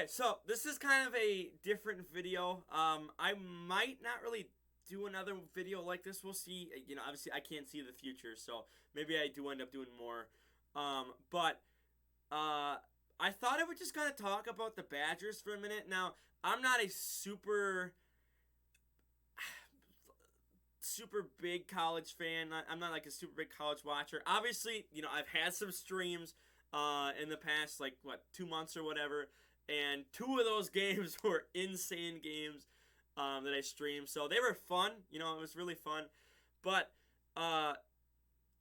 Okay, so this is kind of a different video. I might not really do another video like this. We'll see. Obviously I can't see the future, so maybe I do end up doing more. But I thought I would just kind of talk about the Badgers for a minute. Now, I'm not a super big college fan. I'm not like a super big college watcher. Obviously, I've had some streams in the past, like, 2 months or whatever. And two of those games were insane games that I streamed. So they were fun. It was really fun. But uh,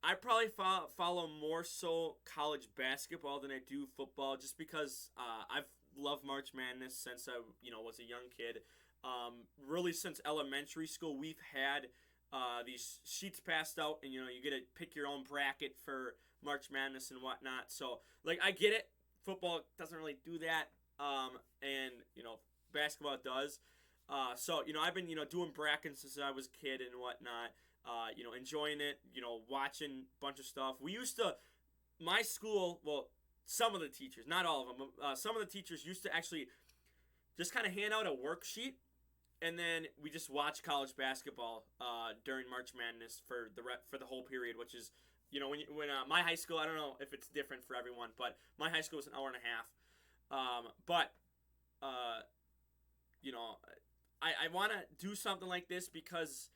I probably follow more so college basketball than I do football, just because I've loved March Madness since I was a young kid. Really since elementary school, we've had these sheets passed out, and you get to pick your own bracket for March Madness and whatnot. So like I get it. Football doesn't really do that, and basketball does. So I've been doing brackets since I was a kid and whatnot. Enjoying it, watching a bunch of stuff. We used to, my school, well, some of the teachers, not all of them, some of the teachers used to actually just kind of hand out a worksheet, and then we just watch college basketball during March Madness for the whole period, which is, when my high school, I don't know if it's different for everyone, but my high school was an hour and a half. But I want to do something like this because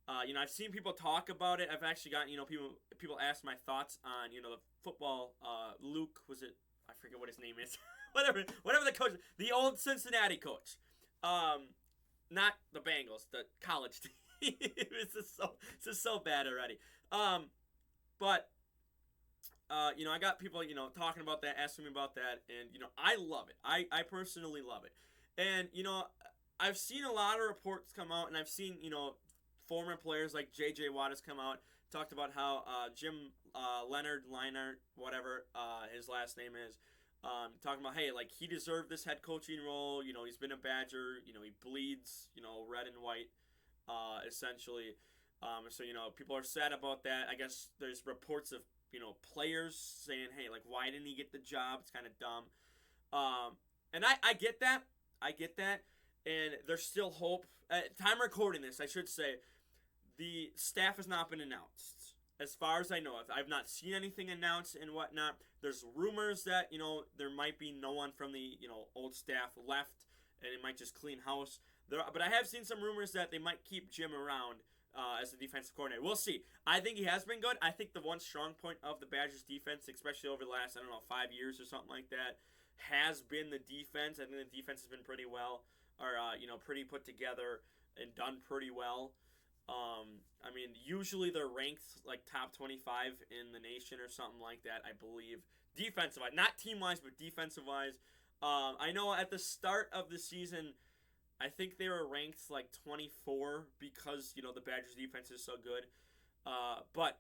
I've seen people talk about it. I've actually gotten, people ask my thoughts on, the football. Luke, was it? I forget what his name is. whatever the coach, the old Cincinnati coach. Not the Bengals, the college team. It's just so bad already. But I got people, talking about that, asking me about that, and I love it. I personally love it, and I've seen a lot of reports come out, and I've seen former players like J.J. Watt has come out, talked about how Jim Leinart, whatever his last name is, talking about, hey, like, he deserved this head coaching role. He's been a Badger. He bleeds, red and white, essentially. So people are sad about that. I guess there's reports of players saying, hey, like, why didn't he get the job? It's kind of dumb. And I get that. And there's still hope. At time recording this, I should say, the staff has not been announced. As far as I know, I've not seen anything announced and whatnot. There's rumors that, there might be no one from the, old staff left, and it might just clean house. But I have seen some rumors that they might keep Jim around as the defensive coordinator. We'll see. I think he has been good. I think the one strong point of the Badgers defense, especially over the last, 5 years or something like that, has been the defense. I think the defense has been pretty well, or, pretty put together and done pretty well. Usually they're ranked like top 25 in the nation or something like that, I believe. Defensive-wise, not team-wise, but defensive-wise. I know at the start of the season, I think they were ranked like 24 because, the Badgers defense is so good. But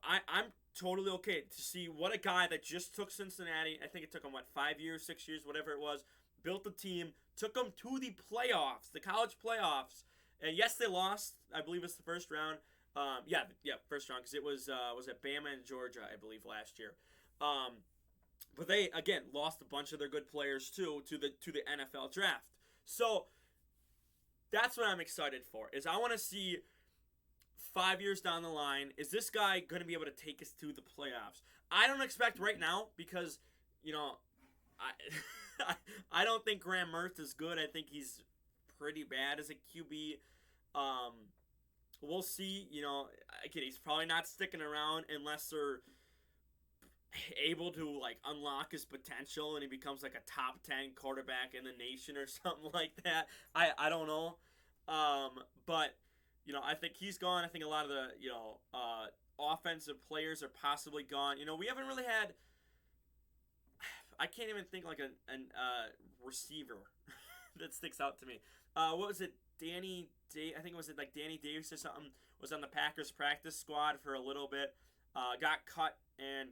I'm totally okay to see what a guy that just took Cincinnati, I think it took him, 5 years, 6 years, whatever it was, built a team, took them to the playoffs, the college playoffs. And yes, they lost. I believe it's the first round. First round, because it was at Bama and Georgia, I believe, last year. But they again lost a bunch of their good players too to the NFL draft. So that's what I'm excited for. Is I want to see 5 years down the line, is this guy going to be able to take us to the playoffs? I don't expect right now because I don't think Graham Mertz is good. I think he's pretty bad as a QB. We'll see. Again, he's probably not sticking around unless they're able to unlock his potential and he becomes like a top 10 quarterback in the nation or something like that. I don't know. But I think he's gone. I think a lot of the offensive players are possibly gone. We haven't really had. I can't even think like a receiver that sticks out to me. What was it? I think it was like Danny Davis or something was on the Packers practice squad for a little bit. Got cut, and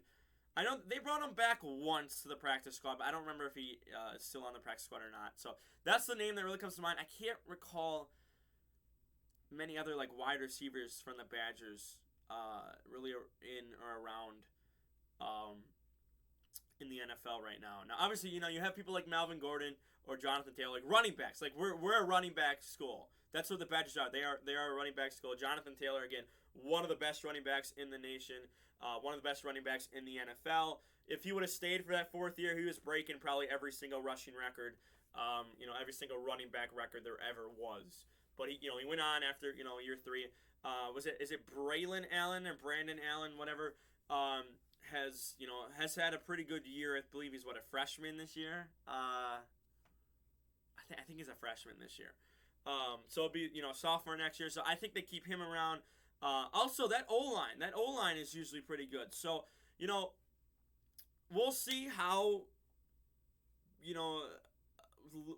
I know they brought him back once to the practice squad, but I don't remember if he is still on the practice squad or not. So that's the name that really comes to mind. I can't recall many other wide receivers from the Badgers really in or around in the NFL right now. Now, obviously, you know, you have people like Melvin Gordon or Jonathan Taylor, like running backs. Like we're a running back school. That's what the Badgers are. They are a running back school. Jonathan Taylor, again, one of the best running backs in the nation, one of the best running backs in the NFL. If he would have stayed for that 4th year, he was breaking probably every single rushing record, every single running back record there ever was. But he went on after year 3. Is it Braylon Allen or Brandon Allen, whatever? Has had a pretty good year. I believe he's a freshman this year. I think he's a freshman this year. So it'll be sophomore next year. So I think they keep him around. Also that O-line is usually pretty good. So we'll see how.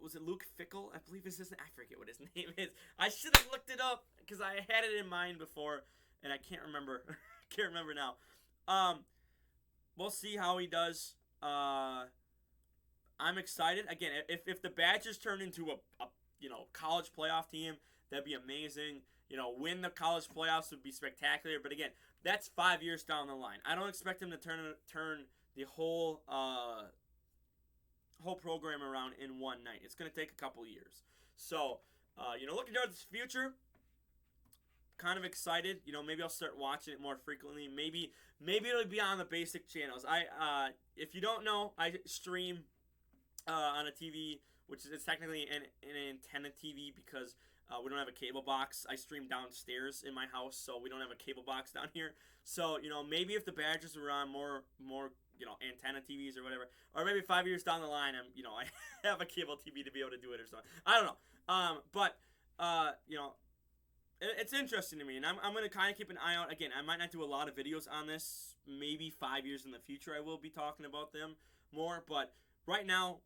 Was it Luke Fickell? I believe is his name. I forget what his name is. I should have looked it up because I had it in mind before, and I can't remember. Can't remember now. We'll see how he does. I'm excited. Again, if the Badgers turn into a college playoff team, that'd be amazing. Win the college playoffs would be spectacular. But again, that's 5 years down the line. I don't expect them to turn the whole program around in one night. It's going to take a couple years. So, looking towards the future, kind of excited. Maybe I'll start watching it more frequently. Maybe it'll be on the basic channels. If you don't know, I stream on a TV, which is technically an antenna TV because we don't have a cable box. I stream downstairs in my house, so we don't have a cable box down here. So, maybe if the Badgers were on more antenna TVs or whatever, or maybe 5 years down the line, I have a cable TV to be able to do it or something. I don't know. But it's interesting to me, and I'm going to kind of keep an eye out. Again, I might not do a lot of videos on this. Maybe 5 years in the future I will be talking about them more, but right now,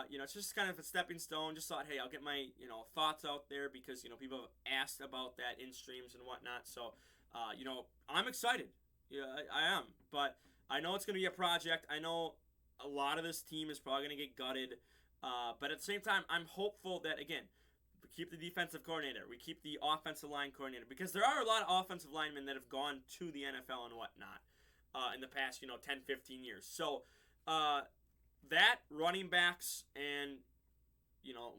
it's just kind of a stepping stone. Just thought, hey, I'll get my, thoughts out there because, people have asked about that in streams and whatnot. So, I'm excited. Yeah, I am. But I know it's going to be a project. I know a lot of this team is probably going to get gutted. But at the same time, I'm hopeful that, again, we keep the defensive coordinator. We keep the offensive line coordinator. Because there are a lot of offensive linemen that have gone to the NFL and whatnot in the past, 10, 15 years. So, that, running backs, and,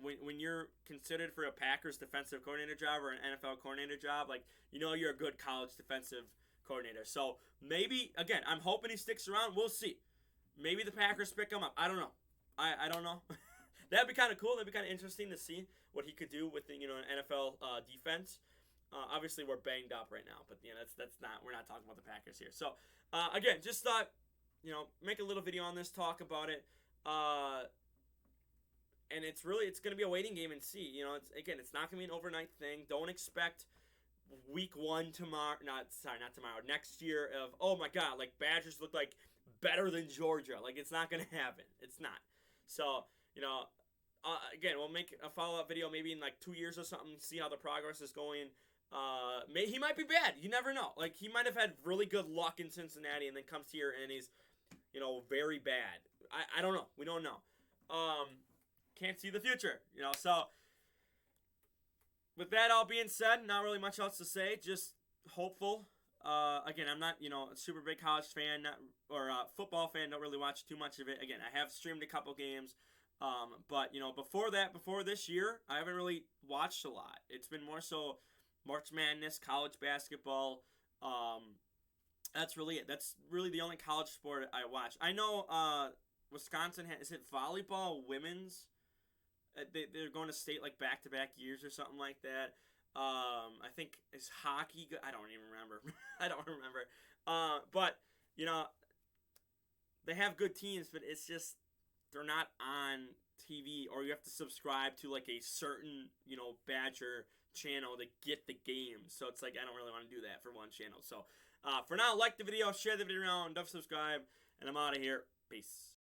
when you're considered for a Packers defensive coordinator job or an NFL coordinator job, you're a good college defensive coordinator. So, maybe, again, I'm hoping he sticks around. We'll see. Maybe the Packers pick him up. I don't know. I don't know. That'd be kind of cool. That'd be kind of interesting to see what he could do with the, an NFL defense. Obviously, we're banged up right now, but, that's not, we're not talking about the Packers here. So, again, just thought, make a little video on this, talk about it. And it's going to be a waiting game and see. It's not going to be an overnight thing. Don't expect week 1 tomorrow. Not tomorrow. Next year of, oh my God, Badgers look like better than Georgia. It's not going to happen. It's not. So, again, we'll make a follow-up video maybe in 2 years or something, see how the progress is going. He might be bad. You never know. He might have had really good luck in Cincinnati and then comes here and he's, very bad. I don't know. We don't know. Can't see the future, So, with that all being said, not really much else to say. Just hopeful. Again, I'm not, a super big college fan or a football fan. Don't really watch too much of it. Again, I have streamed a couple games. But, before this year, I haven't really watched a lot. It's been more so March Madness, college basketball. That's really it. That's really the only college sport I watch. I know Wisconsin is it volleyball women's? They're going to state back-to-back years or something like that. I think is hockey good? I don't even remember. I don't remember. But they have good teams, but it's just they're not on TV, or you have to subscribe to a certain Badger channel to get the games. So it's I don't really want to do that for one channel. So for now, like the video, share the video around, don't subscribe, and I'm out of here. Peace.